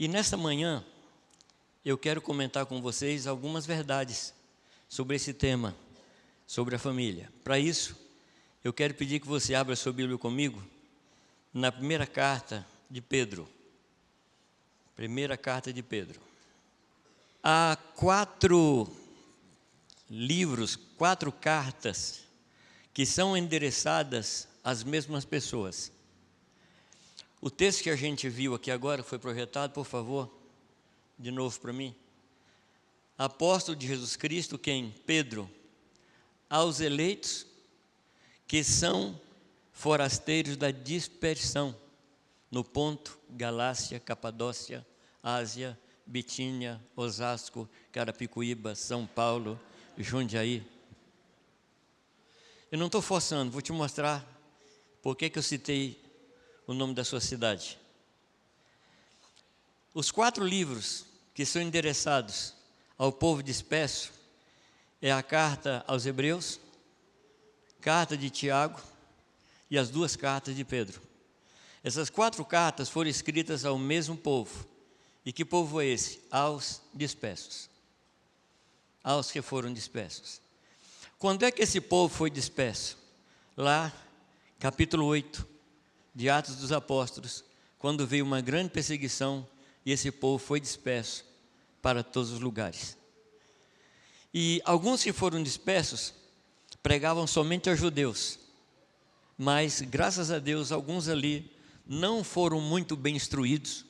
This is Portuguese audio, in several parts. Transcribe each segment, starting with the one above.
E nessa manhã, eu quero comentar com vocês algumas verdades sobre esse tema, sobre a família. Para isso, eu quero pedir que você abra sua Bíblia comigo na primeira carta de Pedro. Primeira carta de Pedro. Há 4 livros, 4 cartas que são endereçadas às mesmas pessoas. O texto que a gente viu aqui agora, foi projetado, por favor, de novo para mim. Apóstolo de Jesus Cristo, quem? Pedro, aos eleitos que são forasteiros da dispersão, no Ponto, Galácia, Capadócia, Ásia, Bitínia, Osasco, Carapicuíba, São Paulo, Jundiaí. Eu não estou forçando, vou te mostrar por que eu citei o nome da sua cidade. Os 4 livros que são endereçados ao povo disperso é a carta aos Hebreus, carta de Tiago e as 2 cartas de Pedro. Essas 4 cartas foram escritas ao mesmo povo. E que povo é esse? Aos dispersos. Aos que foram dispersos. Quando é que esse povo foi disperso? Lá, capítulo 8 de Atos dos Apóstolos, quando veio uma grande perseguição e esse povo foi disperso para todos os lugares. E alguns que foram dispersos pregavam somente aos judeus, mas graças a Deus alguns ali não foram muito bem instruídos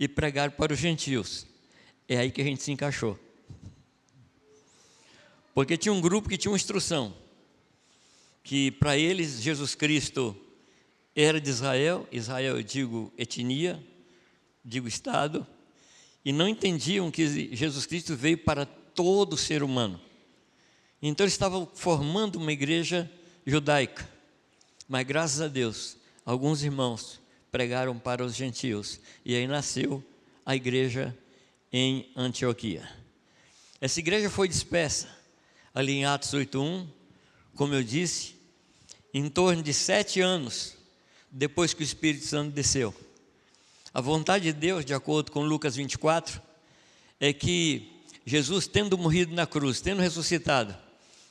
e pregaram para os gentios. É aí que a gente se encaixou, porque tinha um grupo que tinha uma instrução, que para eles Jesus Cristo era de Israel, Israel eu digo etnia, digo estado, e não entendiam que Jesus Cristo veio para todo ser humano. Então eles estavam formando uma igreja judaica, mas graças a Deus, alguns irmãos pregaram para os gentios, e aí nasceu a igreja em Antioquia. Essa igreja foi dispersa ali em Atos 8:1, como eu disse, em torno de 7 anos depois que o Espírito Santo desceu. A vontade de Deus, de acordo com Lucas 24, é que Jesus, tendo morrido na cruz, tendo ressuscitado,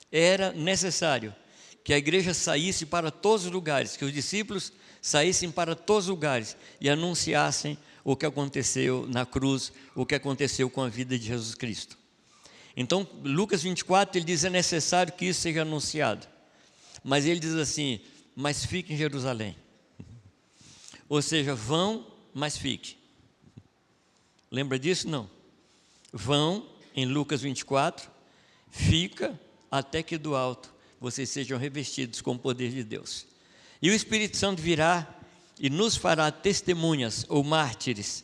era necessário que a igreja saísse para todos os lugares, que os discípulos saíssem para todos os lugares e anunciassem o que aconteceu na cruz, o que aconteceu com a vida de Jesus Cristo. Então, Lucas 24, ele diz, é necessário que isso seja anunciado. Mas ele diz assim, mas fique em Jerusalém. Ou seja, vão, mas fique. Lembra disso? Não. Vão, em Lucas 24, fica até que do alto vocês sejam revestidos com o poder de Deus. E o Espírito Santo virá e nos fará testemunhas ou mártires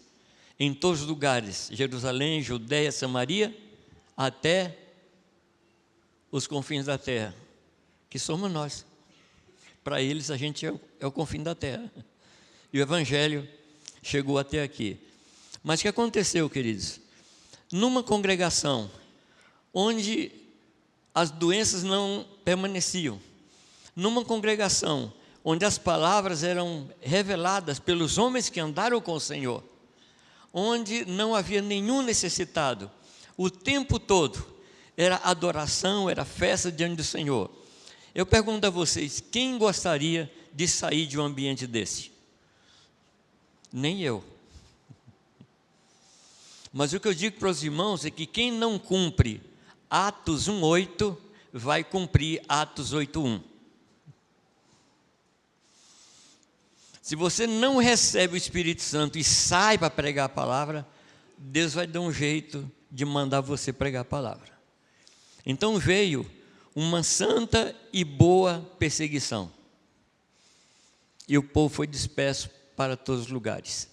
em todos os lugares, Jerusalém, Judeia, Samaria, até os confins da terra, que somos nós. Para eles a gente é o confim da terra. E o Evangelho chegou até aqui. Mas o que aconteceu, queridos? Numa congregação onde as doenças não permaneciam, numa congregação onde as palavras eram reveladas pelos homens que andaram com o Senhor, onde não havia nenhum necessitado, o tempo todo era adoração, era festa diante do Senhor. Eu pergunto a vocês, quem gostaria de sair de um ambiente desse? Nem eu. Mas o que eu digo para os irmãos é que quem não cumpre Atos 1:8 vai cumprir Atos 8:1. Se você não recebe o Espírito Santo e sai para pregar a palavra, Deus vai dar um jeito de mandar você pregar a palavra. Então veio uma santa e boa perseguição, e o povo foi disperso para todos os lugares.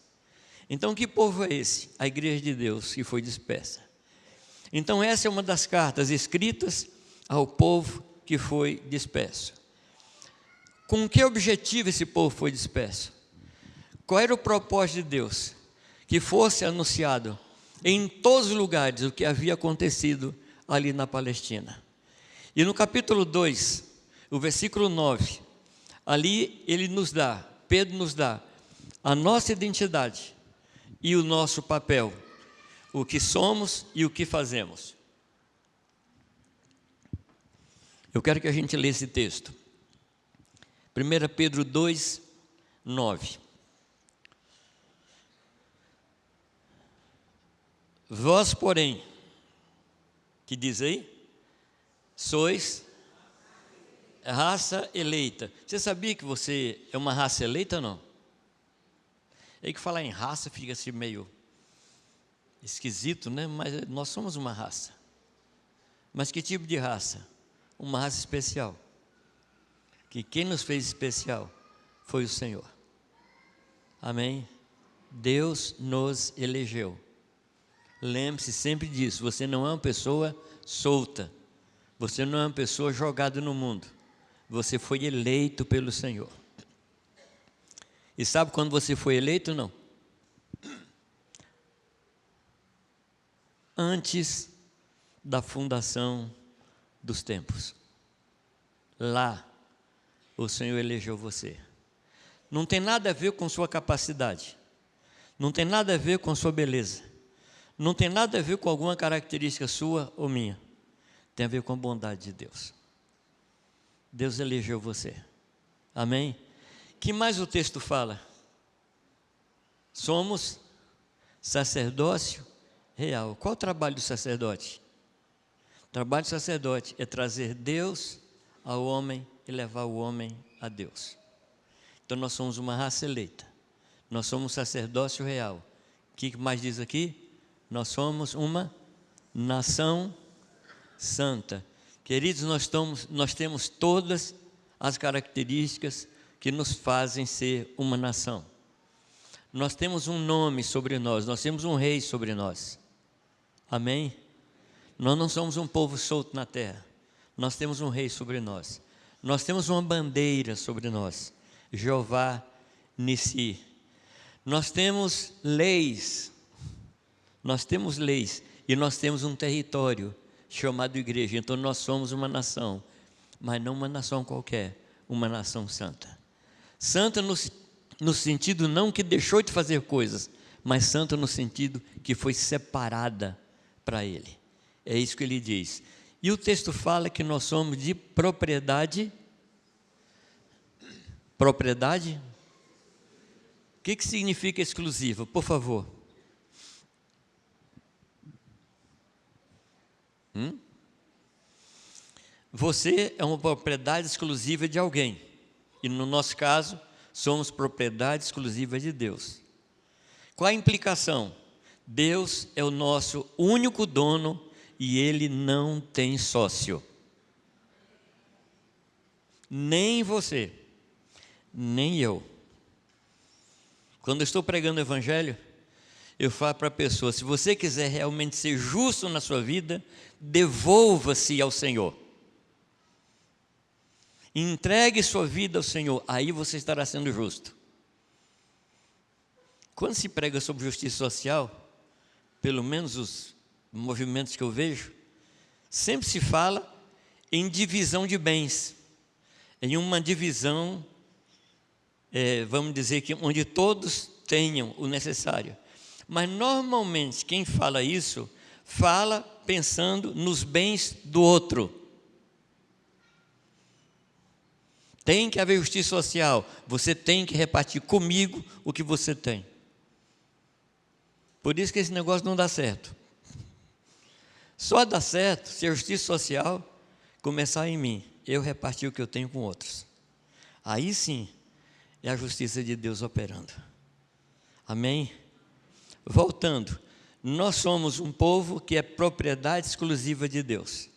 Então que povo é esse? A igreja de Deus que foi dispersa. Então essa é uma das cartas escritas ao povo que foi disperso. Com que objetivo esse povo foi disperso? Qual era o propósito de Deus? Que fosse anunciado em todos os lugares o que havia acontecido ali na Palestina. E no capítulo 2, o versículo 9, ali Pedro nos dá a nossa identidade e o nosso papel, o que somos e o que fazemos. Eu quero que a gente leia esse texto. 1 Pedro 2, 9. Vós, porém, que diz aí? Sois raça eleita. Você sabia que você é uma raça eleita ou não? É que falar em raça fica assim meio esquisito, né? Mas nós somos uma raça. Mas que tipo de raça? Uma raça especial. Que quem nos fez especial foi o Senhor. Amém? Deus nos elegeu. Lembre-se sempre disso. Você não é uma pessoa solta. Você não é uma pessoa jogada no mundo. Você foi eleito pelo Senhor. E sabe quando você foi eleito? Não. Antes da fundação dos tempos. Lá, o Senhor elegeu você. Não tem nada a ver com sua capacidade. Não tem nada a ver com sua beleza. Não tem nada a ver com alguma característica sua ou minha. Tem a ver com a bondade de Deus. Deus elegeu você. Amém? Que mais o texto fala? Somos sacerdócio real. Qual é o trabalho do sacerdote? O trabalho do sacerdote é trazer Deus ao homem e levar o homem a Deus. Então nós somos uma raça eleita. Nós somos sacerdócio real. O que mais diz aqui? Nós somos uma nação santa. Queridos, nós temos todas as características que nos fazem ser uma nação. Nós temos um nome sobre nós temos um rei sobre nós. Amém? Nós não somos um povo solto na terra. Nós temos um rei sobre nós. Nós temos uma bandeira sobre nós. Jeová Nissi. Nós temos leis. Nós temos leis e nós temos um território chamado igreja. Então nós somos uma nação, mas não uma nação qualquer, uma nação santa. Santa no sentido não que deixou de fazer coisas, mas santa no sentido que foi separada para Ele. É isso que ele diz. E o texto fala que nós somos de propriedade. Propriedade? O que significa exclusiva? Por favor. Você é uma propriedade exclusiva de alguém. E no nosso caso, somos propriedade exclusiva de Deus. Qual a implicação? Deus é o nosso único dono e Ele não tem sócio. Nem você, nem eu. Quando eu estou pregando o Evangelho, eu falo para a pessoa, se você quiser realmente ser justo na sua vida, devolva-se ao Senhor. Entregue sua vida ao Senhor, aí você estará sendo justo. Quando se prega sobre justiça social, pelo menos os movimentos que eu vejo, sempre se fala em divisão de bens, em uma divisão, vamos dizer que onde todos tenham o necessário. Mas normalmente quem fala isso, fala pensando nos bens do outro. Tem que haver justiça social, você tem que repartir comigo o que você tem. Por isso que esse negócio não dá certo. Só dá certo se a justiça social começar em mim, eu repartir o que eu tenho com outros. Aí sim é a justiça de Deus operando. Amém? Voltando, nós somos um povo que é propriedade exclusiva de Deus.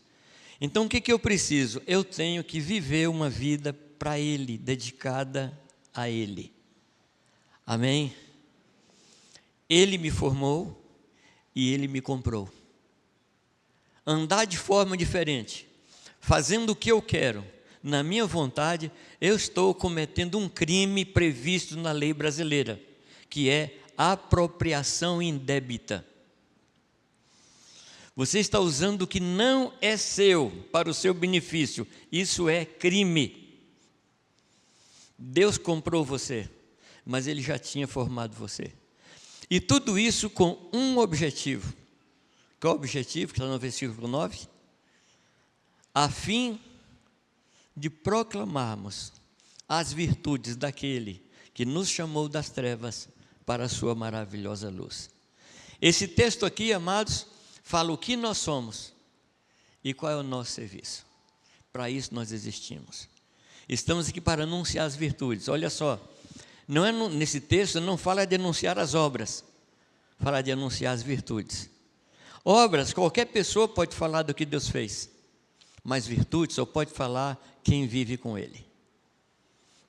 Então o que eu preciso? Eu tenho que viver uma vida para Ele, dedicada a Ele. Amém? Ele me formou e Ele me comprou. Andar de forma diferente, fazendo o que eu quero, na minha vontade, eu estou cometendo um crime previsto na lei brasileira, que é apropriação indébita. Você está usando o que não é seu para o seu benefício. Isso é crime. Deus comprou você. mas Ele já tinha formado você. E tudo isso com um objetivo. Qual o objetivo? Que está no versículo 9. A fim de proclamarmos as virtudes daquele que nos chamou das trevas para a sua maravilhosa luz. Esse texto aqui, amados, fala o que nós somos e qual é o nosso serviço. Para isso nós existimos. Estamos aqui para anunciar as virtudes. Olha só, não é nesse texto não fala de anunciar as obras, fala de anunciar as virtudes. Obras, qualquer pessoa pode falar do que Deus fez, mas virtudes só pode falar quem vive com Ele,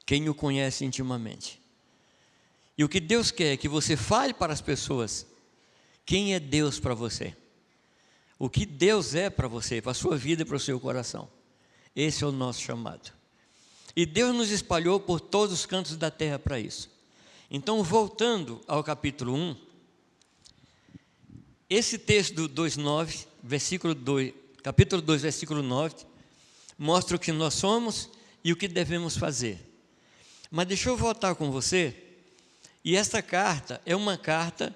quem o conhece intimamente. E o que Deus quer é que você fale para as pessoas quem é Deus para você, o que Deus é para você, para a sua vida e para o seu coração. Esse é o nosso chamado. E Deus nos espalhou por todos os cantos da terra para isso. Então, voltando ao capítulo 1, esse texto do 2:9, versículo 2, capítulo 2, versículo 9, mostra o que nós somos e o que devemos fazer. Mas deixa eu voltar com você, e esta carta é uma carta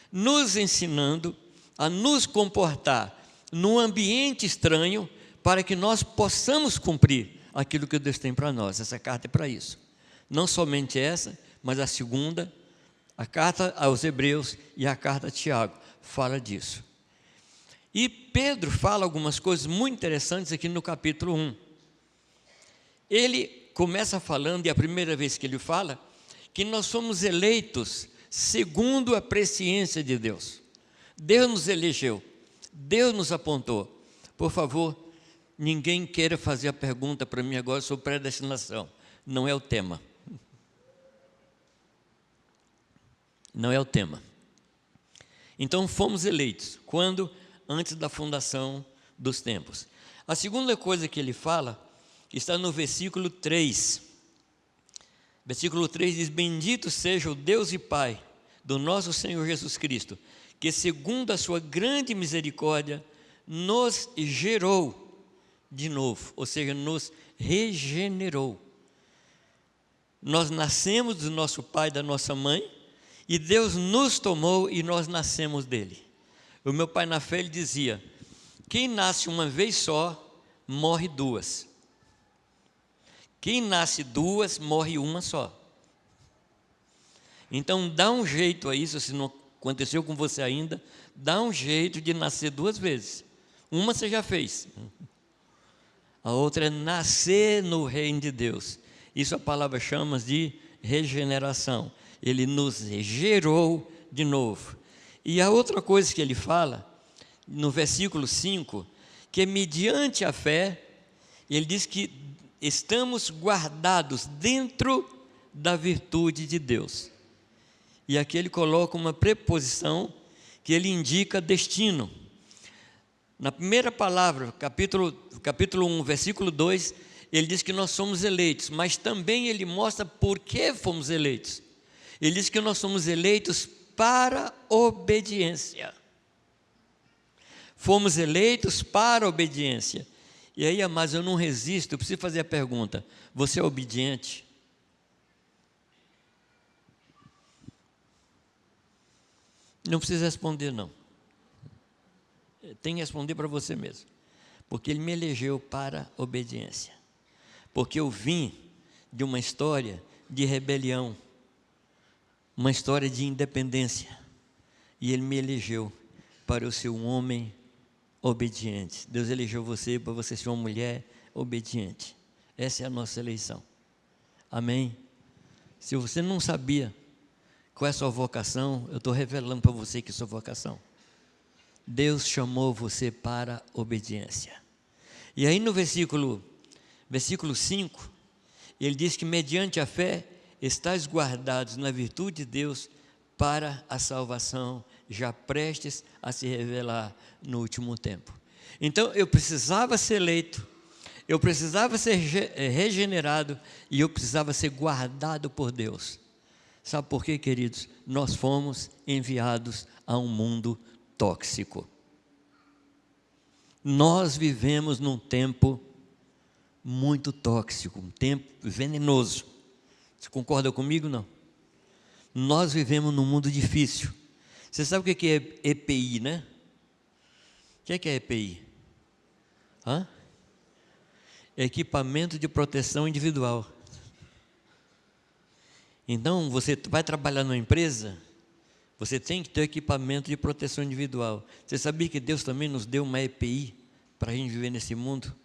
nos ensinando a nos comportar num ambiente estranho para que nós possamos cumprir aquilo que Deus tem para nós. Essa carta é para isso. Não somente essa, mas a segunda, a carta aos Hebreus e a carta a Tiago, fala disso. E Pedro fala algumas coisas muito interessantes aqui no capítulo 1. Ele começa falando, e a primeira vez que ele fala, que nós somos eleitos segundo a presciência de Deus. Deus nos elegeu, Deus nos apontou. Por favor, ninguém queira fazer a pergunta para mim agora sobre predestinação. Não é o tema. Não é o tema. Então fomos eleitos. Quando? Antes da fundação dos tempos. A segunda coisa que ele fala está no versículo 3. Versículo 3 diz: bendito seja o Deus e Pai do nosso Senhor Jesus Cristo, que segundo a sua grande misericórdia nos gerou de novo, ou seja, nos regenerou. Nós nascemos do nosso pai e da nossa mãe, e Deus nos tomou e nós nascemos dele. O meu pai na fé, ele dizia: quem nasce uma vez só, morre duas. Quem nasce duas, morre uma só. Então dá um jeito a isso, se não aconteceu com você ainda, dá um jeito de nascer duas vezes. Uma você já fez, a outra é nascer no reino de Deus. Isso a palavra chama de regeneração. Ele nos gerou de novo. E a outra coisa que ele fala, no versículo 5, que é mediante a fé, ele diz que estamos guardados dentro da virtude de Deus. E aqui ele coloca uma preposição que ele indica destino. Na primeira palavra, capítulo 1, versículo 2, ele diz que nós somos eleitos, mas também ele mostra por que fomos eleitos. Ele diz que nós somos eleitos para obediência. Fomos eleitos para obediência. E aí, amados, eu não resisto, eu preciso fazer a pergunta: você é obediente? Não precisa responder, não. Tem que responder para você mesmo. Porque Ele me elegeu para obediência. Porque eu vim de uma história de rebelião, uma história de independência. E Ele me elegeu para eu ser um homem obediente. Deus elegeu você para você ser uma mulher obediente. Essa é a nossa eleição. Amém? Se você não sabia qual é a sua vocação, eu estou revelando para você que é a sua vocação. Deus chamou você para obediência. E aí no versículo 5, ele diz que mediante a fé estáis guardados na virtude de Deus para a salvação, já prestes a se revelar no último tempo. Então eu precisava ser eleito, eu precisava ser regenerado e eu precisava ser guardado por Deus. Sabe por quê, queridos? Nós fomos enviados a um mundo tóxico. Nós vivemos num tempo muito tóxico, um tempo venenoso. Você concorda comigo, não? Nós vivemos num mundo difícil. Você sabe o que é EPI, né? O que é EPI? Hã? Equipamento de proteção individual. Então, você vai trabalhar numa empresa, você tem que ter equipamento de proteção individual. Você sabia que Deus também nos deu uma EPI para a gente viver nesse mundo?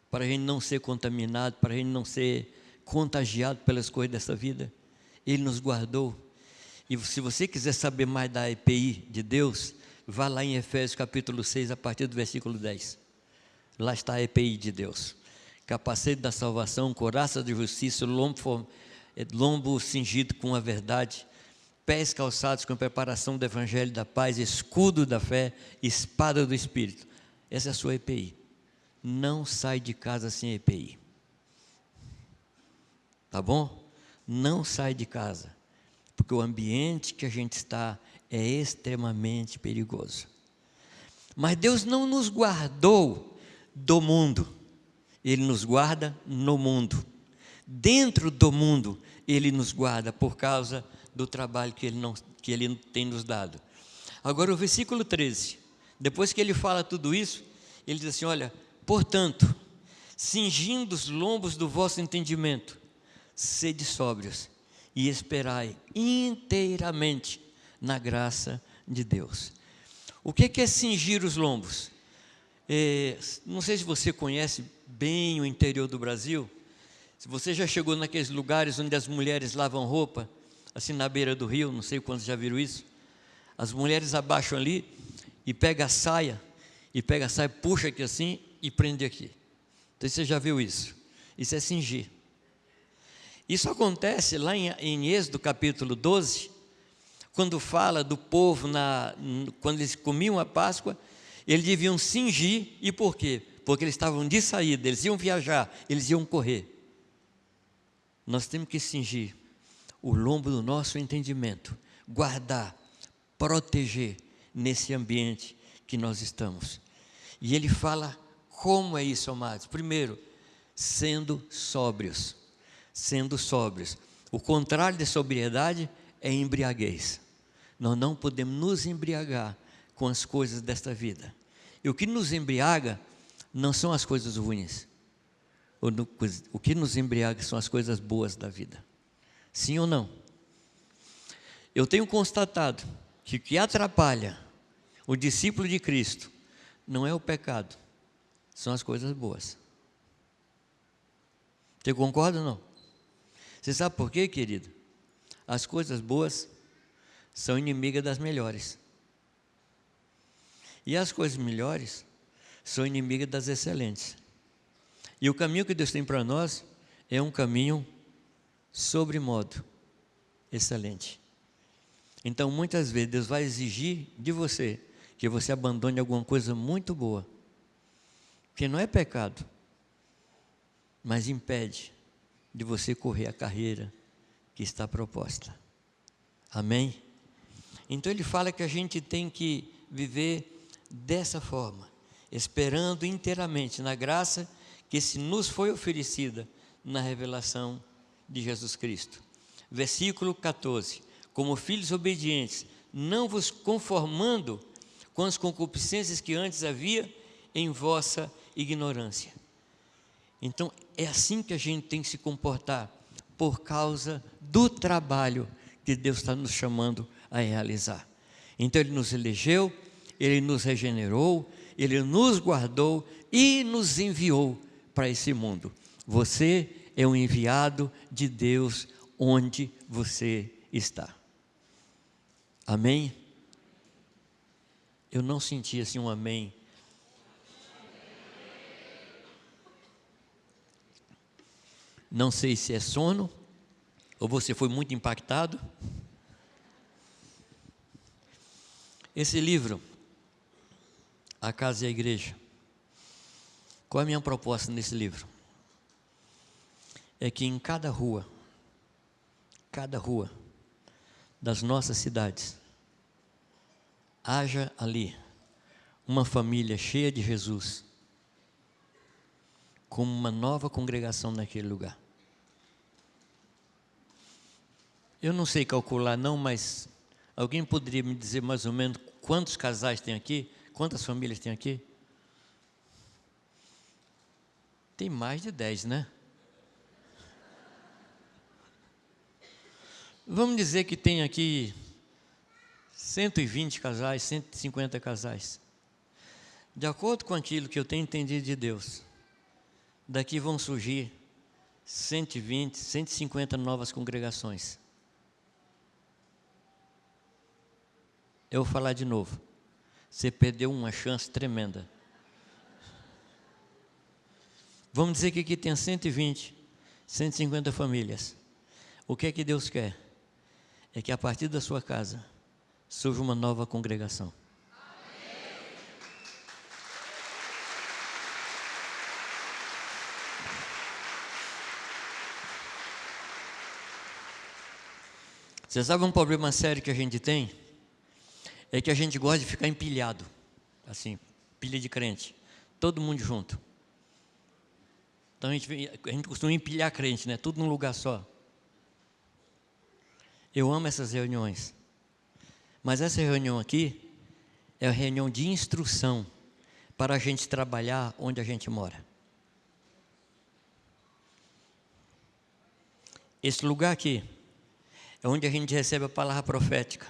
Para a gente não ser contaminado, para a gente não ser contagiado pelas coisas dessa vida. Ele nos guardou. E se você quiser saber mais da EPI de Deus, vá lá em Efésios capítulo 6, a partir do versículo 10. Lá está a EPI de Deus. Capacete da salvação, couraça de justiça, lombo cingido com a verdade, pés calçados com a preparação do evangelho da paz, escudo da fé, espada do Espírito. Essa é a sua EPI. Não sai de casa sem EPI. Tá bom? Não sai de casa, porque o ambiente que a gente está é extremamente perigoso. Mas Deus não nos guardou do mundo, Ele nos guarda no mundo. Dentro do mundo, Ele nos guarda por causa do trabalho que Ele tem nos dado. Agora o versículo 13, depois que Ele fala tudo isso, Ele diz assim, olha, portanto, cingindo os lombos do vosso entendimento, sede sóbrios e esperai inteiramente na graça de Deus. O que é cingir os lombos? Não sei se você conhece bem o interior do Brasil, se você já chegou naqueles lugares onde as mulheres lavam roupa, assim na beira do rio, não sei quantos já viram isso, as mulheres abaixam ali e pegam a saia, puxa aqui assim e prende aqui. Então você já viu isso? Isso é cingir. Isso acontece lá em Êxodo capítulo 12, quando fala do povo, quando eles comiam a Páscoa, eles deviam cingir, e por quê? Porque eles estavam de saída, eles iam viajar, eles iam correr. Nós temos que cingir o lombo do nosso entendimento, guardar, proteger nesse ambiente que nós estamos. E ele fala como é isso, amados. Primeiro, sendo sóbrios. Sendo sóbrios. O contrário de sobriedade é embriaguez. Nós não podemos nos embriagar com as coisas desta vida. E o que nos embriaga não são as coisas ruins. O que nos embriaga são as coisas boas da vida. Sim ou não? Eu tenho constatado que o que atrapalha o discípulo de Cristo não é o pecado, são as coisas boas. Você concorda ou não? Você sabe por quê, querido? As coisas boas são inimigas das melhores. E as coisas melhores são inimigas das excelentes. E o caminho que Deus tem para nós é um caminho sobremodo excelente. Então, muitas vezes, Deus vai exigir de você que você abandone alguma coisa muito boa, que não é pecado, mas impede de você correr a carreira que está proposta. Amém? Então ele fala que a gente tem que viver dessa forma, esperando inteiramente na graça que se nos foi oferecida na revelação de Jesus Cristo. Versículo 14, como filhos obedientes, não vos conformando com as concupiscências que antes havia em vossa ignorância. Então, é assim que a gente tem que se comportar, por causa do trabalho que Deus está nos chamando a realizar. Então, Ele nos elegeu, Ele nos regenerou, Ele nos guardou e nos enviou para esse mundo. Você é um enviado de Deus onde você está. Amém? Eu não senti assim um amém. Não sei se é sono, ou você foi muito impactado. Esse livro, A Casa e a Igreja, qual é a minha proposta nesse livro? É que em cada rua das nossas cidades, haja ali uma família cheia de Jesus, como uma nova congregação naquele lugar. Eu não sei calcular não, mas alguém poderia me dizer mais ou menos quantos casais tem aqui? Quantas famílias tem aqui? Tem mais de 10, né? Vamos dizer que tem aqui 120 casais, 150 casais. De acordo com aquilo que eu tenho entendido de Deus, daqui vão surgir 120, 150 novas congregações. Eu vou falar de novo. Você perdeu uma chance tremenda. Vamos dizer que aqui tem 120, 150 famílias. O que é que Deus quer? É que a partir da sua casa surja uma nova congregação. Você sabe um problema sério que a gente tem? É que a gente gosta de ficar empilhado, assim, pilha de crente, todo mundo junto. Então a gente costuma empilhar crente, né? Tudo num lugar só. Eu amo essas reuniões, mas essa reunião aqui é a reunião de instrução para a gente trabalhar onde a gente mora. Esse lugar aqui é onde a gente recebe a palavra profética,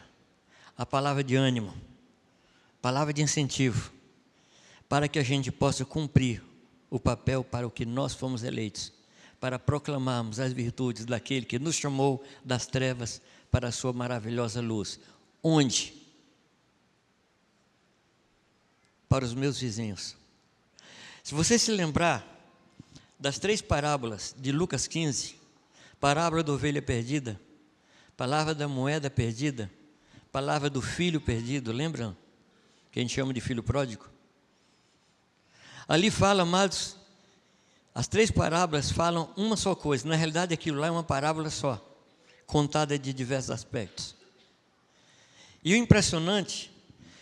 a palavra de ânimo, a palavra de incentivo, para que a gente possa cumprir o papel para o que nós fomos eleitos, para proclamarmos as virtudes daquele que nos chamou das trevas para a sua maravilhosa luz. Onde? Para os meus vizinhos. Se você se lembrar das 3 parábolas de Lucas 15, parábola da ovelha perdida, palavra da moeda perdida, palavra do filho perdido, lembram? Que a gente chama de filho pródigo. Ali fala, amados, as 3 parábolas falam uma só coisa. Na realidade, aquilo lá é uma parábola só, contada de diversos aspectos. E o impressionante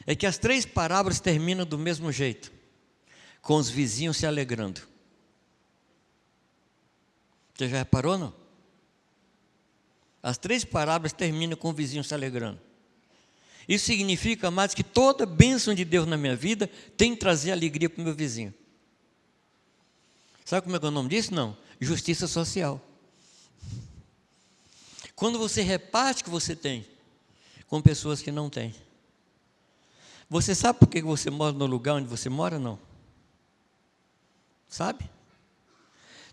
é que as 3 parábolas terminam do mesmo jeito, com os vizinhos se alegrando. Você já reparou, não? As 3 parábolas terminam com o vizinho se alegrando. Isso significa, amados, que toda bênção de Deus na minha vida tem que trazer alegria para o meu vizinho. Sabe como é que é o nome disso? Não. Justiça social. Quando você reparte o que você tem com pessoas que não têm. Você sabe por que você mora no lugar onde você mora, não? Sabe?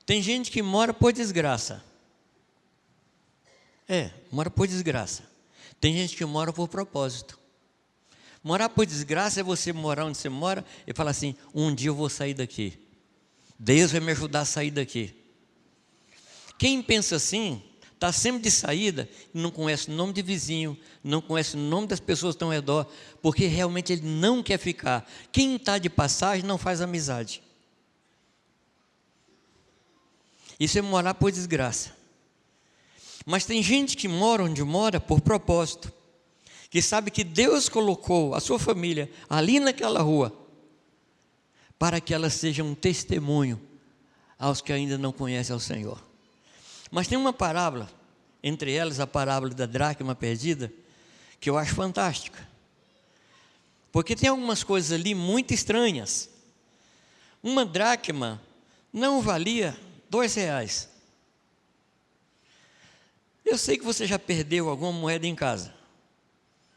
Tem gente que mora por desgraça. Mora por desgraça. Tem gente que mora por propósito. Morar por desgraça é você morar onde você mora e falar assim, um dia eu vou sair daqui. Deus vai me ajudar a sair daqui. Quem pensa assim, está sempre de saída, não conhece o nome de vizinho, não conhece o nome das pessoas que estão ao redor, porque realmente ele não quer ficar. Quem está de passagem não faz amizade. Isso é morar por desgraça. Mas tem gente que mora onde mora por propósito, que sabe que Deus colocou a sua família ali naquela rua, para que ela seja um testemunho aos que ainda não conhecem ao Senhor. Mas tem uma parábola, entre elas a parábola da dracma perdida, que eu acho fantástica. Porque tem algumas coisas ali muito estranhas. Uma dracma não valia R$2. Eu sei que você já perdeu alguma moeda em casa.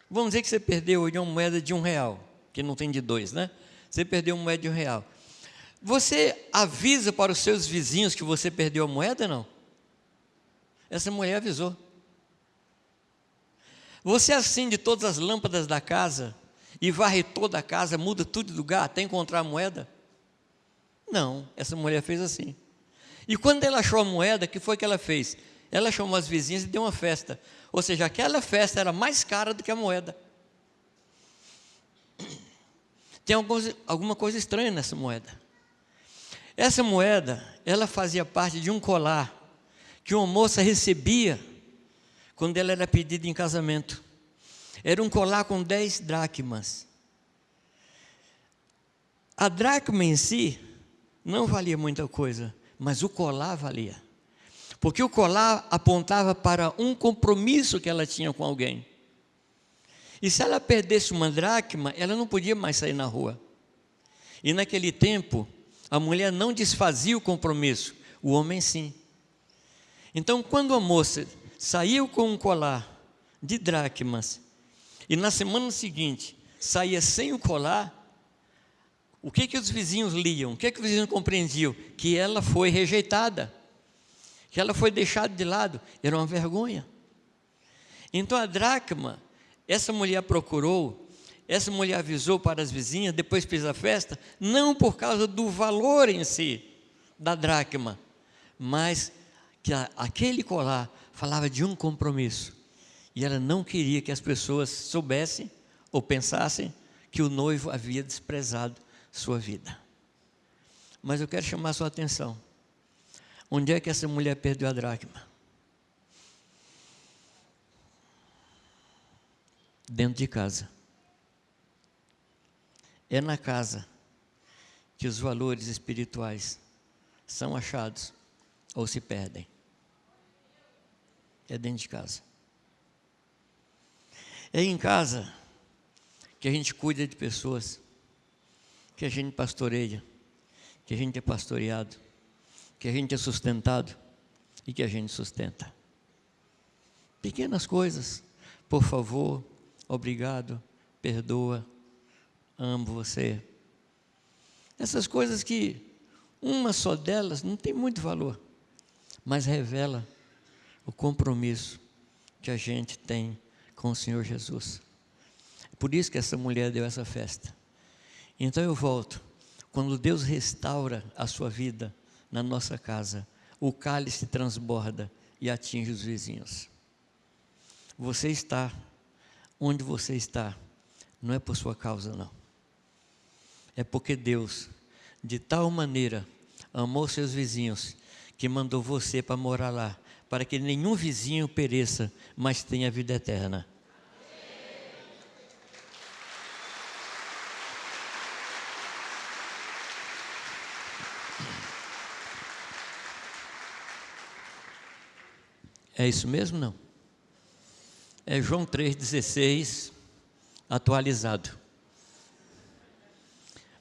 Vamos dizer que você perdeu uma moeda de R$1, que não tem de 2, né? Você perdeu uma moeda de R$1. Você avisa para os seus vizinhos que você perdeu a moeda, não? Essa mulher avisou. Você acende todas as lâmpadas da casa e varre toda a casa, muda tudo de lugar até encontrar a moeda? Não, essa mulher fez assim. E quando ela achou a moeda, o que foi que ela fez? Ela chamou as vizinhas e deu uma festa. Ou seja, aquela festa era mais cara do que a moeda. Tem alguma coisa estranha nessa moeda. Essa moeda, ela fazia parte de um colar que uma moça recebia quando ela era pedida em casamento. Era um colar com 10 dracmas. A dracma em si não valia muita coisa, mas o colar valia. porque o colar apontava para um compromisso que ela tinha com alguém. E se ela perdesse uma dracma, ela não podia mais sair na rua. E naquele tempo, a mulher não desfazia o compromisso, o homem sim. Então, quando a moça saiu com um colar de dracmas, e na semana seguinte saía sem o colar, o que os vizinhos liam? O que os vizinhos compreendiam? Que ela foi rejeitada, que ela foi deixada de lado. Era uma vergonha. Então a dracma, essa mulher procurou, essa mulher avisou para as vizinhas, depois fez a festa, não por causa do valor em si da dracma, mas que aquele colar falava de um compromisso. E ela não queria que as pessoas soubessem ou pensassem que o noivo havia desprezado sua vida. Mas eu quero chamar a sua atenção. Onde é que essa mulher perdeu a dracma? Dentro de casa. É na casa que os valores espirituais são achados ou se perdem. É dentro de casa. É em casa que a gente cuida de pessoas, que a gente pastoreia, que a gente é pastoreado, que a gente é sustentado e que a gente sustenta. Pequenas coisas, por favor, obrigado, perdoa, amo você. Essas coisas que uma só delas não tem muito valor, mas revela o compromisso que a gente tem com o Senhor Jesus. Por isso que essa mulher deu essa festa. Então eu volto. Quando Deus restaura a sua vida na nossa casa, o cálice transborda e atinge os vizinhos. Você está onde você está, não é por sua causa, não. É porque Deus, de tal maneira, amou seus vizinhos, que mandou você para morar lá, para que nenhum vizinho pereça, mas tenha vida eterna. É isso mesmo, não? É João 3,16, atualizado.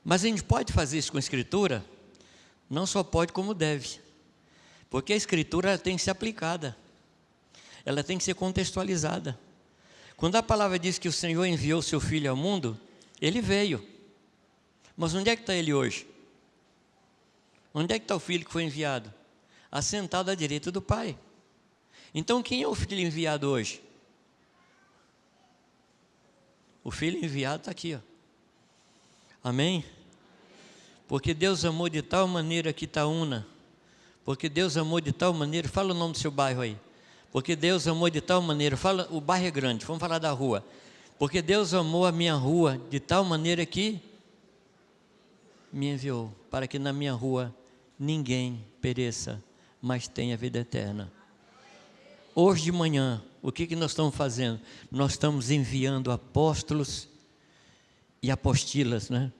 Mas a gente pode fazer isso com a Escritura? Não só pode, como deve. Porque a Escritura ela tem que ser aplicada. Ela tem que ser contextualizada. Quando a palavra diz que o Senhor enviou o seu Filho ao mundo, Ele veio. Mas onde é que está Ele hoje? Onde é que está o Filho que foi enviado? Assentado à direita do Pai. Então quem é o Filho enviado hoje? O Filho enviado está aqui, ó. Amém? Porque Deus amou de tal maneira que Itaúna. Porque Deus amou de tal maneira, fala o nome do seu bairro aí. Porque Deus amou de tal maneira, fala, o bairro é grande, vamos falar da rua. Porque Deus amou a minha rua de tal maneira que me enviou, para que na minha rua ninguém pereça, mas tenha vida eterna. Hoje de manhã, o que nós estamos fazendo? Nós estamos enviando apóstolos e apostilas, né?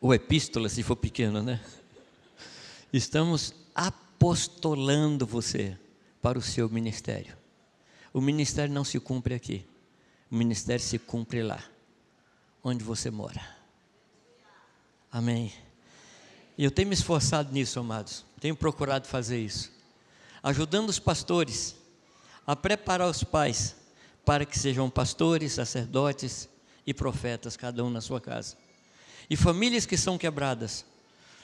Ou epístola, se for pequeno, né? Estamos apostolando você para o seu ministério. O ministério não se cumpre aqui. O ministério se cumpre lá, onde você mora. Amém? E eu tenho me esforçado nisso, amados. Tenho procurado fazer isso. Ajudando os pastores a preparar os pais para que sejam pastores, sacerdotes e profetas, cada um na sua casa. E famílias que são quebradas,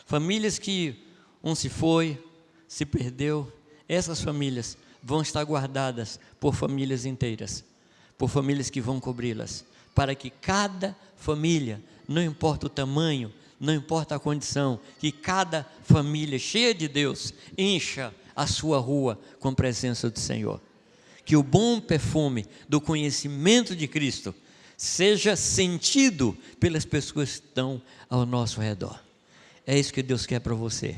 famílias que um se foi, se perdeu, essas famílias vão estar guardadas por famílias inteiras, por famílias que vão cobri-las, para que cada família, não importa o tamanho, não importa a condição, que cada família cheia de Deus encha a sua rua com a presença do Senhor. Que o bom perfume do conhecimento de Cristo seja sentido pelas pessoas que estão ao nosso redor. É isso que Deus quer para você.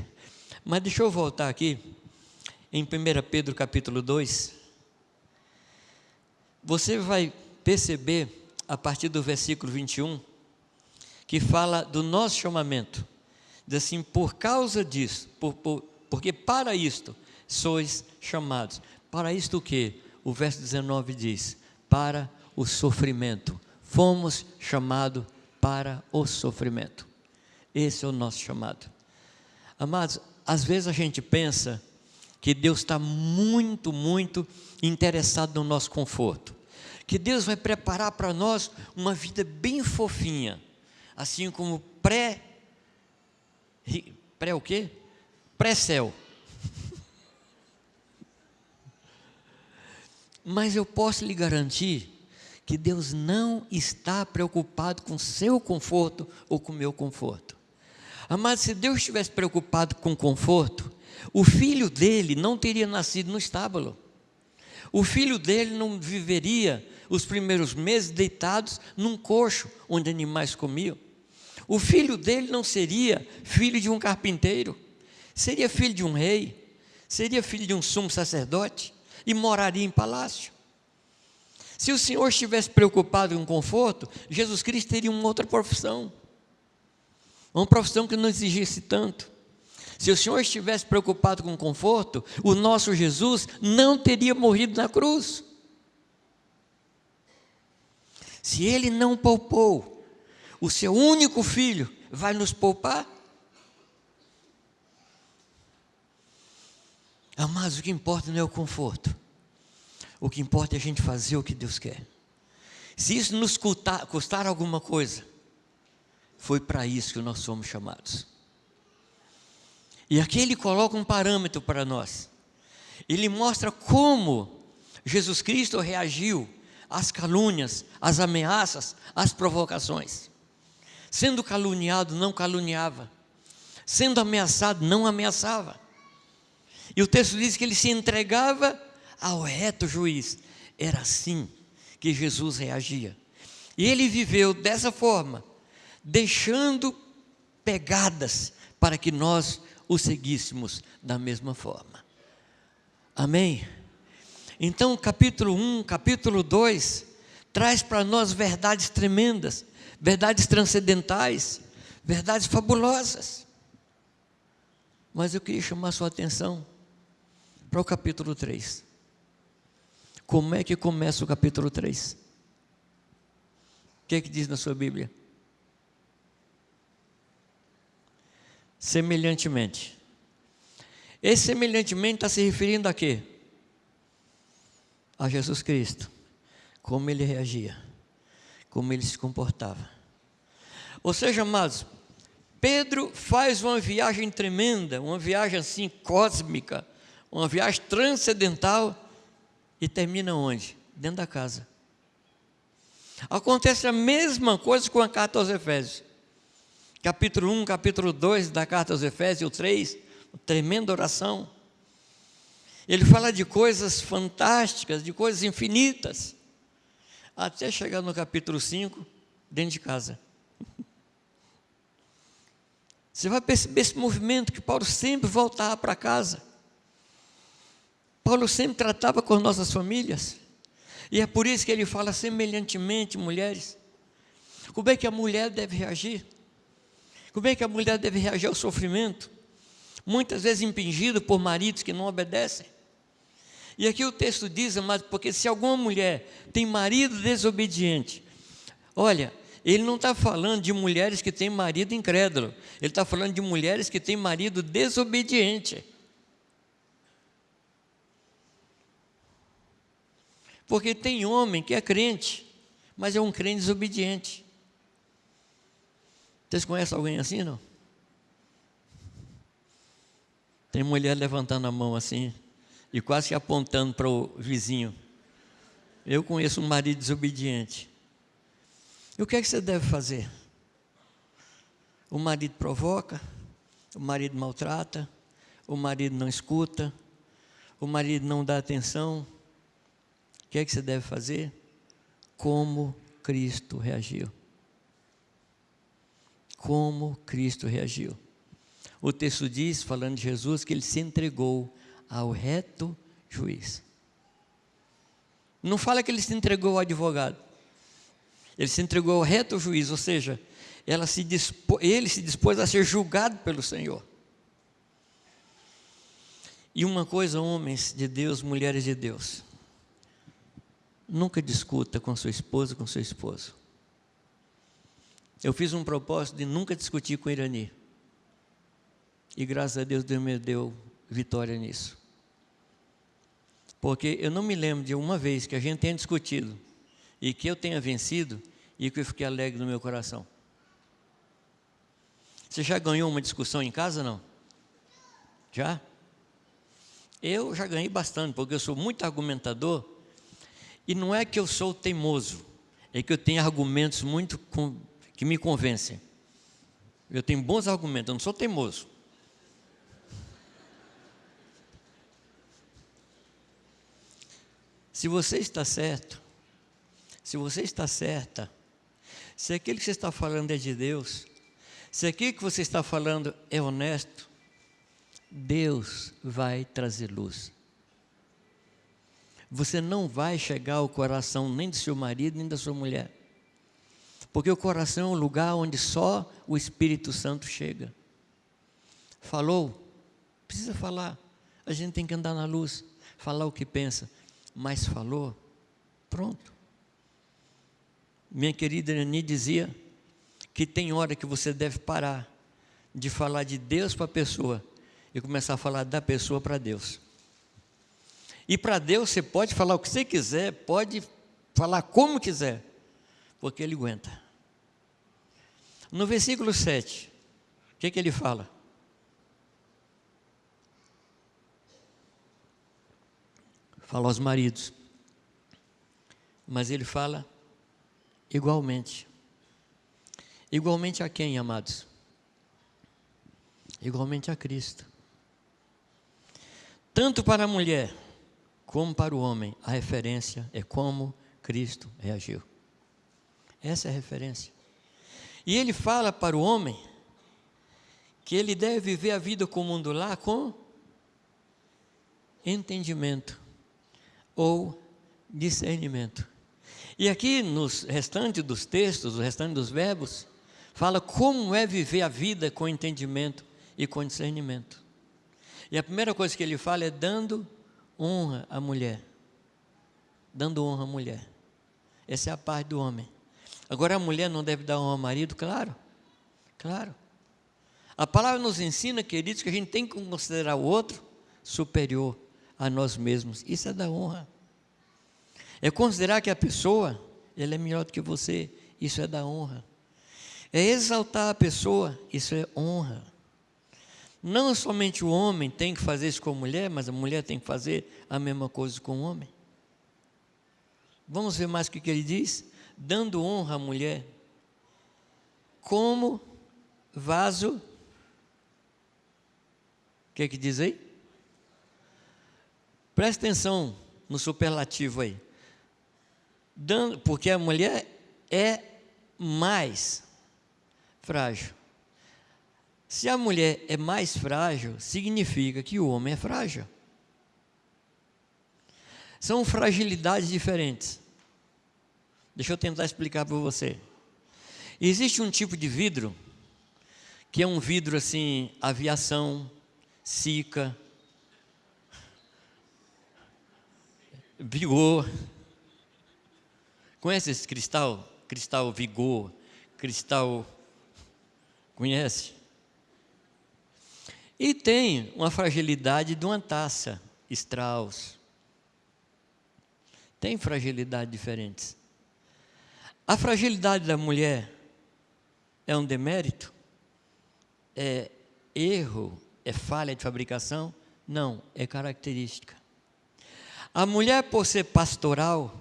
Mas deixa eu voltar aqui, em 1 Pedro capítulo 2, você vai perceber, a partir do versículo 21, que fala do nosso chamamento, Diz assim, por causa disso, porque para isto sois chamados. Para isto o quê? O verso 19 diz, para o sofrimento. Fomos chamados para o sofrimento. Esse é o nosso chamado. Amados, às vezes a gente pensa que Deus está muito, muito interessado no nosso conforto. Que Deus vai preparar para nós uma vida bem fofinha. Assim como pré o quê? Pré-céu. Mas eu posso lhe garantir que Deus não está preocupado com o seu conforto ou com o meu conforto. Mas se Deus estivesse preocupado com o conforto, o filho dele não teria nascido no estábulo. O filho dele não viveria os primeiros meses deitados num coxo onde animais comiam. O filho dele não seria filho de um carpinteiro, seria filho de um rei, seria filho de um sumo sacerdote e moraria em palácio. Se o Senhor estivesse preocupado com conforto, Jesus Cristo teria uma outra profissão, uma profissão que não exigisse tanto. Se o Senhor estivesse preocupado com conforto, o nosso Jesus não teria morrido na cruz. Se Ele não poupou o seu único filho, vai nos poupar? Mas o que importa não é o conforto. O que importa é a gente fazer o que Deus quer. Se isso nos custar alguma coisa, foi para isso que nós somos chamados. E aqui ele coloca um parâmetro para nós. Ele mostra como Jesus Cristo reagiu às calúnias, às ameaças, às provocações. Sendo caluniado, não caluniava. Sendo ameaçado, não ameaçava. E o texto diz que ele se entregava ao reto juiz. Era assim que Jesus reagia. E ele viveu dessa forma, deixando pegadas para que nós o seguíssemos da mesma forma. Amém? Então, capítulo 1, capítulo 2, traz para nós verdades tremendas, verdades transcendentais, verdades fabulosas. Mas eu queria chamar a sua atenção para o capítulo 3. Como é que começa o capítulo 3? O que é que diz na sua Bíblia? Semelhantemente. Esse semelhantemente está se referindo a quê? A Jesus Cristo. Como ele reagia, como ele se comportava. Ou seja, amados, Pedro faz uma viagem tremenda, uma viagem assim cósmica, uma viagem transcendental, e termina onde? Dentro da casa. Acontece a mesma coisa com a carta aos Efésios. Capítulo 1, capítulo 2 da carta aos Efésios, o 3, uma tremenda oração. Ele fala de coisas fantásticas, de coisas infinitas, até chegar no capítulo 5, dentro de casa. Você vai perceber esse movimento que Paulo sempre voltava para casa. Paulo sempre tratava com as nossas famílias. E é por isso que ele fala semelhantemente, mulheres. Como é que a mulher deve reagir? Como é que a mulher deve reagir ao sofrimento? Muitas vezes impingido por maridos que não obedecem. E aqui o texto diz, amado, porque se alguma mulher tem marido desobediente, olha, ele não está falando de mulheres que têm marido incrédulo, ele está falando de mulheres que têm marido desobediente. Porque tem homem que é crente, mas é um crente desobediente. Vocês conhecem alguém assim, não? Tem mulher levantando a mão assim, e quase que apontando para o vizinho. Eu conheço um marido desobediente. E o que é que você deve fazer? O marido provoca, o marido maltrata, o marido não escuta, o marido não dá atenção. O que é que você deve fazer? Como Cristo reagiu. Como Cristo reagiu. O texto diz, falando de Jesus, que ele se entregou ao reto juiz. Não fala que ele se entregou ao advogado. Ele se entregou ao reto juiz, ou seja, ele se dispôs a ser julgado pelo Senhor. E uma coisa, homens de Deus, mulheres de Deus, nunca discuta com sua esposa, com seu esposo. Eu fiz um propósito de nunca discutir com Irani. E graças a Deus, Deus me deu vitória nisso. Porque eu não me lembro de uma vez que a gente tenha discutido e que eu tenha vencido e que eu fiquei alegre no meu coração. Você já ganhou uma discussão em casa, não? Já? Eu já ganhei bastante, porque eu sou muito argumentador, e não é que eu sou teimoso, é que eu tenho argumentos que me convencem. Eu tenho bons argumentos, eu não sou teimoso. Se você está certo, se você está certa, se aquilo que você está falando é de Deus, se aquilo que você está falando é honesto, Deus vai trazer luz. Você não vai chegar ao coração nem do seu marido, nem da sua mulher. Porque o coração é um lugar onde só o Espírito Santo chega. Falou? Precisa falar. A gente tem que andar na luz, falar o que pensa. Mas falou? Pronto. Minha querida Irani dizia que tem hora que você deve parar de falar de Deus para a pessoa e começar a falar da pessoa para Deus. E para Deus você pode falar o que você quiser, pode falar como quiser, porque Ele aguenta. No versículo 7, o que ele fala? Fala aos maridos, mas ele fala igualmente. Igualmente a quem, amados? Igualmente a Cristo. Tanto para a mulher como para o homem, a referência é como Cristo reagiu. Essa é a referência. E ele fala para o homem que ele deve viver a vida com o mundo lá com entendimento ou discernimento. E aqui nos restantes dos textos, no restante dos verbos, fala como é viver a vida com entendimento e com discernimento. E a primeira coisa que ele fala é dando honra à mulher. Dando honra à mulher. Essa é a parte do homem. Agora a mulher não deve dar honra ao marido? Claro, claro. A palavra nos ensina, queridos, que a gente tem que considerar o outro superior a nós mesmos. Isso é dar honra. É considerar que a pessoa, ela é melhor do que você. Isso é dar honra. É exaltar a pessoa. Isso é honra. Não somente o homem tem que fazer isso com a mulher, mas a mulher tem que fazer a mesma coisa com o homem. Vamos ver mais o que ele diz? Dando honra à mulher como vaso. O que diz aí? Presta atenção no superlativo aí. Porque a mulher é mais frágil. Se a mulher é mais frágil, significa que o homem é frágil. São fragilidades diferentes. Deixa eu tentar explicar para você. Existe um tipo de vidro, que é um vidro assim, aviação, Sica, Vigor. Conhece esse cristal? Cristal Vigor, cristal... Conhece? E tem uma fragilidade de uma taça, Strauss. Tem fragilidades diferentes. A fragilidade da mulher é um demérito? É erro? É falha de fabricação? Não, é característica. A mulher, por ser pastoral,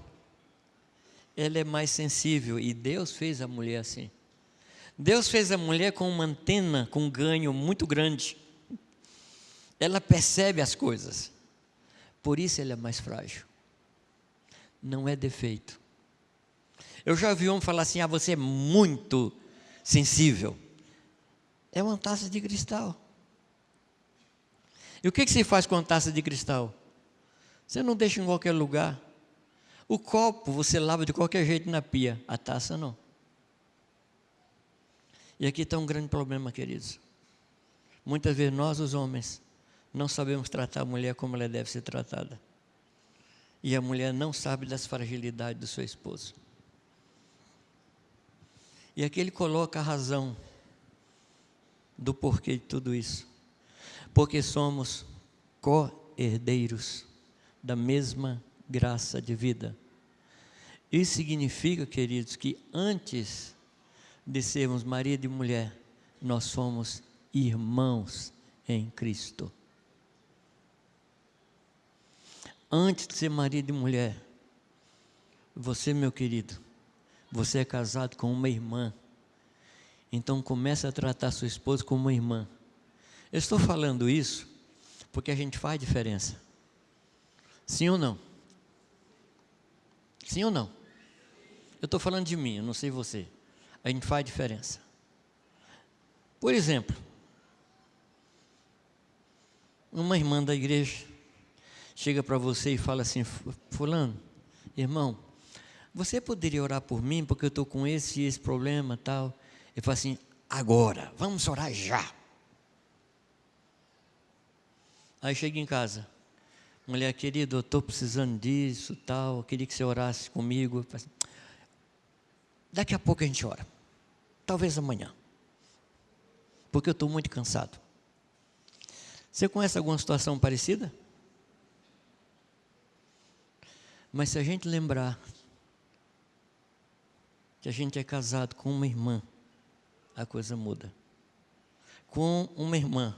ela é mais sensível, e Deus fez a mulher assim. Deus fez a mulher com uma antena, com um ganho muito grande. Ela percebe as coisas, por isso ela é mais frágil. Não é defeito. Eu já ouvi um falar assim, você é muito sensível. É uma taça de cristal. E o que se faz com uma taça de cristal? Você não deixa em qualquer lugar. O copo você lava de qualquer jeito na pia, a taça não. E aqui está um grande problema, queridos. Muitas vezes nós, os homens, não sabemos tratar a mulher como ela deve ser tratada. E a mulher não sabe das fragilidades do seu esposo. E aqui ele coloca a razão do porquê de tudo isso. Porque somos co-herdeiros da mesma graça de vida. Isso significa, queridos, que antes de sermos marido e mulher, nós somos irmãos em Cristo. Antes de ser marido e mulher, você, meu querido, você é casado com uma irmã. Então comece a tratar sua esposa como uma irmã. Eu estou falando isso porque a gente faz diferença. Sim ou não? Sim ou não? Eu estou falando de mim, eu não sei você. A gente faz diferença. Por exemplo, uma irmã da igreja chega para você e fala assim: fulano, irmão, você poderia orar por mim porque eu estou com esse e esse problema tal. Ele fala assim: agora, vamos orar já. Aí chega em casa, mulher querida, eu estou precisando disso tal, eu queria que você orasse comigo. Eu falo assim, daqui a pouco a gente ora, talvez amanhã, porque eu estou muito cansado. Você conhece alguma situação parecida? Mas se a gente lembrar que a gente é casado com uma irmã, a coisa muda. Com uma irmã,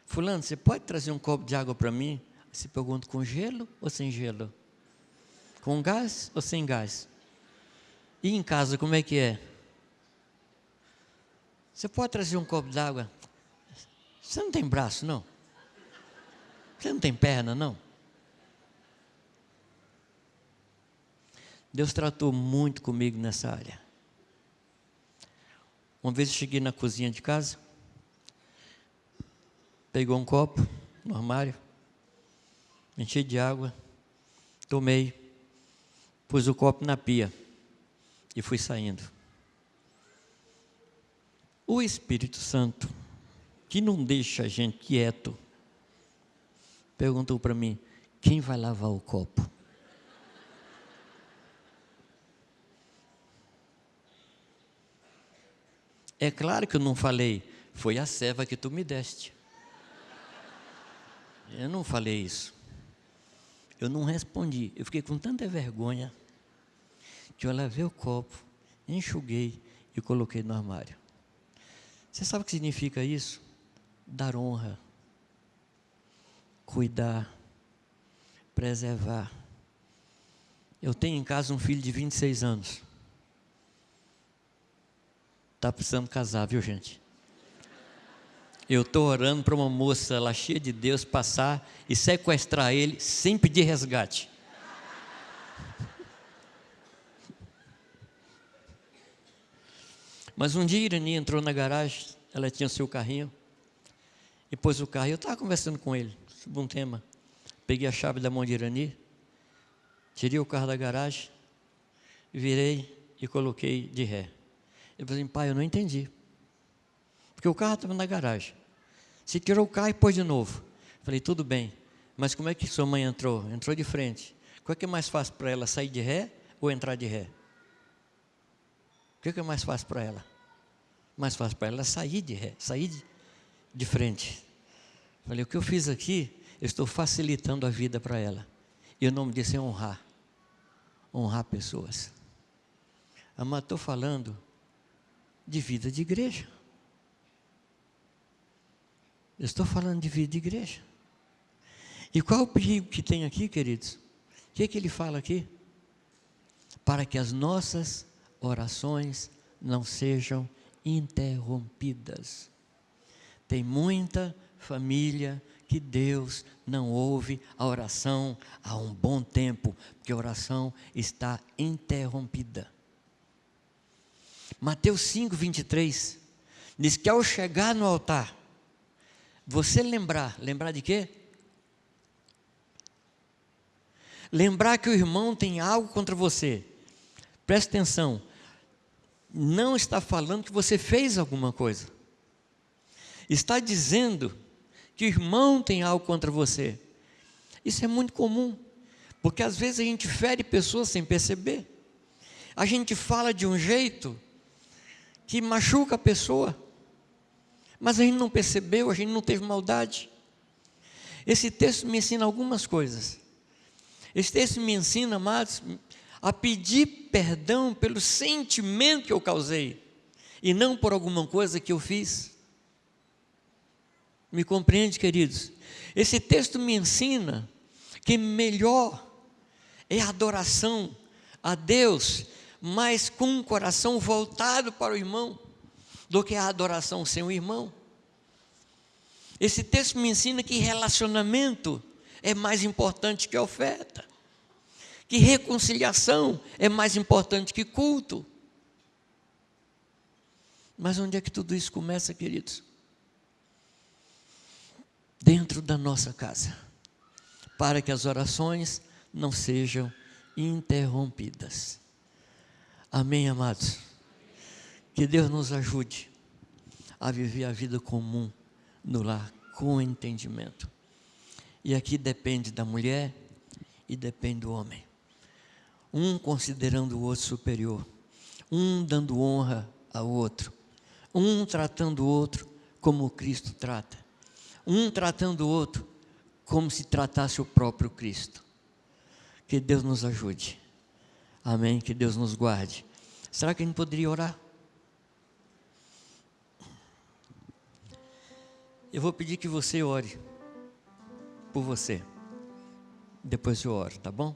fulano, você pode trazer um copo de água para mim? Você pergunta, com gelo ou sem gelo? Com gás ou sem gás? E em casa, como é que é? Você pode trazer um copo d'água? Você não tem braço, não? Você não tem perna, não? Deus tratou muito comigo nessa área. Uma vez eu cheguei na cozinha de casa, pegou um copo no armário, enchi de água, tomei, pus o copo na pia e fui saindo. O Espírito Santo, que não deixa a gente quieto, perguntou para mim: quem vai lavar o copo? É claro que eu não falei, foi a serva que tu me deste. Eu não falei isso. Eu não respondi. Eu fiquei com tanta vergonha que eu lavei o copo, enxuguei e coloquei no armário. Você sabe o que significa isso? Dar honra, cuidar, preservar. Eu tenho em casa um filho de 26 anos. Está precisando casar, viu, gente? Eu estou orando para uma moça lá cheia de Deus passar e sequestrar ele sem pedir resgate. Mas um dia Irani entrou na garagem, ela tinha o seu carrinho e pôs o carro. Eu estava conversando com ele sobre um tema. Peguei a chave da mão de Irani, tirei o carro da garagem, virei e coloquei de ré. Ele falou assim: pai, eu não entendi. Porque o carro estava na garagem. Você tirou o carro e pôs de novo. Falei, tudo bem, mas como é que sua mãe entrou? Entrou de frente. Qual é que é mais fácil para ela, sair de ré ou entrar de ré? O que é mais fácil para ela? Mais fácil para ela sair de ré, sair de frente. Falei, o que eu fiz aqui, eu estou facilitando a vida para ela. E o nome disso é honrar. Honrar pessoas. Mas estou falando de vida de igreja. Eu estou falando de vida de igreja. E qual é o perigo que tem aqui, queridos? O que é que ele fala aqui? Para que as nossas orações não sejam interrompidas. Tem muita família que Deus não ouve a oração há um bom tempo, porque a oração está interrompida. Mateus 5, 23, diz que ao chegar no altar, você lembrar de quê? Lembrar que o irmão tem algo contra você. Presta atenção, não está falando que você fez alguma coisa. Está dizendo que o irmão tem algo contra você. Isso é muito comum, porque às vezes a gente fere pessoas sem perceber. A gente fala de um jeito que machuca a pessoa, mas a gente não percebeu, a gente não teve maldade. Esse texto me ensina algumas coisas. Esse texto me ensina, amados, a pedir perdão pelo sentimento que eu causei, e não por alguma coisa que eu fiz. Me compreende, queridos? Esse texto me ensina que melhor é a adoração a Deus, mas com um coração voltado para o irmão, do que a adoração sem o irmão. Esse texto me ensina que relacionamento é mais importante que oferta, que reconciliação é mais importante que culto. Mas onde é que tudo isso começa, queridos? Dentro da nossa casa, para que as orações não sejam interrompidas. Amém, amados? Que Deus nos ajude a viver a vida comum no lar, com entendimento. E aqui depende da mulher e depende do homem. Um considerando o outro superior, um dando honra ao outro, um tratando o outro como Cristo trata, um tratando o outro como se tratasse o próprio Cristo. Que Deus nos ajude. Amém? Que Deus nos guarde. Será que a gente poderia orar? Eu vou pedir que você ore por você. Depois eu oro, tá bom?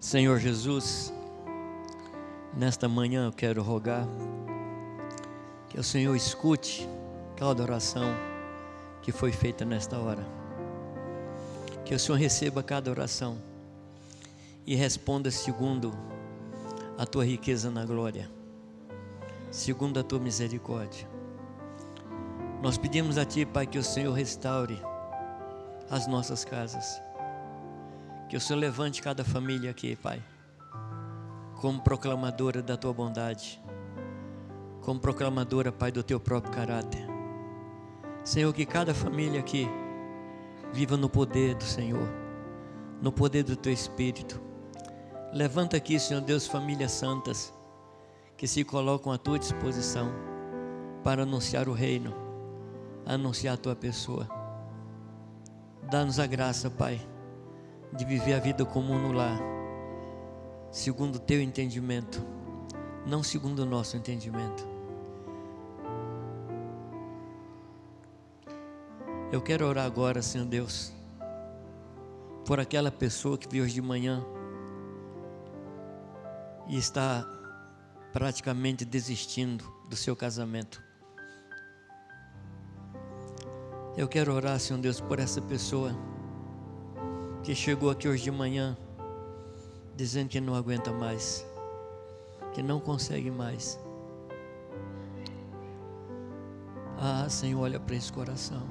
Senhor Jesus, nesta manhã eu quero rogar que o Senhor escute cada oração que foi feita nesta hora, que o Senhor receba cada oração e responda segundo a tua riqueza na glória, segundo a tua misericórdia. Nós pedimos a ti, Pai, que o Senhor restaure as nossas casas, que o Senhor levante cada família aqui, Pai, como proclamadora da tua bondade, como proclamadora, Pai, do teu próprio caráter. Senhor, que cada família aqui viva no poder do Senhor, no poder do teu Espírito. Levanta aqui, Senhor Deus, famílias santas que se colocam à tua disposição para anunciar o reino, anunciar a tua pessoa. Dá-nos a graça, Pai, de viver a vida comum no lar, segundo o teu entendimento, não segundo o nosso entendimento. Eu quero orar agora, Senhor Deus, por aquela pessoa que veio hoje de manhã e está praticamente desistindo do seu casamento. Eu quero orar, Senhor Deus, por essa pessoa que chegou aqui hoje de manhã dizendo que não aguenta mais, que não consegue mais. Ah, Senhor, olha para esse coração,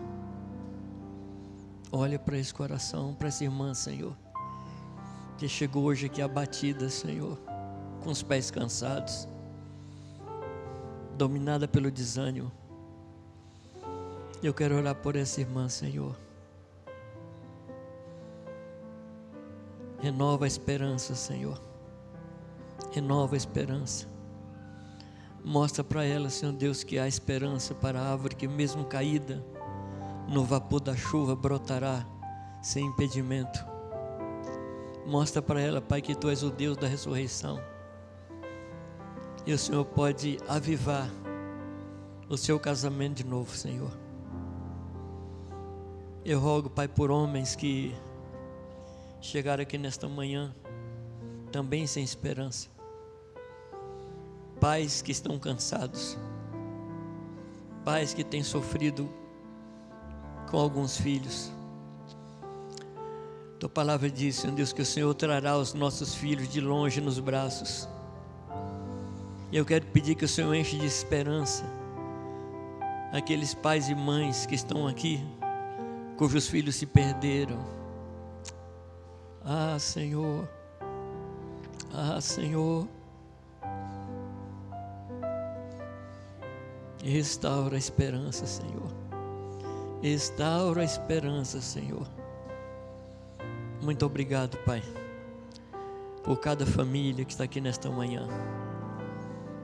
olha para esse coração, para essa irmã, Senhor, que chegou hoje aqui abatida, Senhor, com os pés cansados, dominada pelo desânimo. Eu quero orar por essa irmã, Senhor. Renova a esperança, Senhor. Renova a esperança. Mostra para ela, Senhor Deus, que há esperança para a árvore que mesmo caída no vapor da chuva brotará sem impedimento. Mostra para ela, Pai, que Tu és o Deus da ressurreição. E o Senhor pode avivar o seu casamento de novo, Senhor. Eu rogo, Pai, por homens que chegaram aqui nesta manhã também sem esperança. Pais que estão cansados, pais que têm sofrido com alguns filhos. Tua palavra diz, Senhor Deus, que o Senhor trará os nossos filhos de longe nos braços. E eu quero pedir que o Senhor enche de esperança aqueles pais e mães que estão aqui, cujos filhos se perderam. Ah, Senhor, ah, Senhor, restaura a esperança, Senhor, restaura a esperança, Senhor. Muito obrigado, Pai, por cada família que está aqui nesta manhã.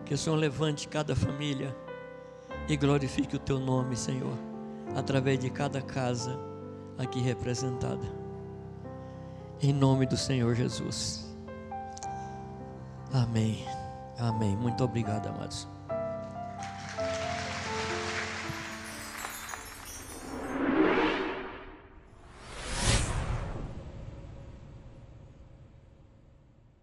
Que o Senhor levante cada família e glorifique o Teu nome, Senhor, através de cada casa aqui representada. Em nome do Senhor Jesus. Amém. Amém. Muito obrigado, amados.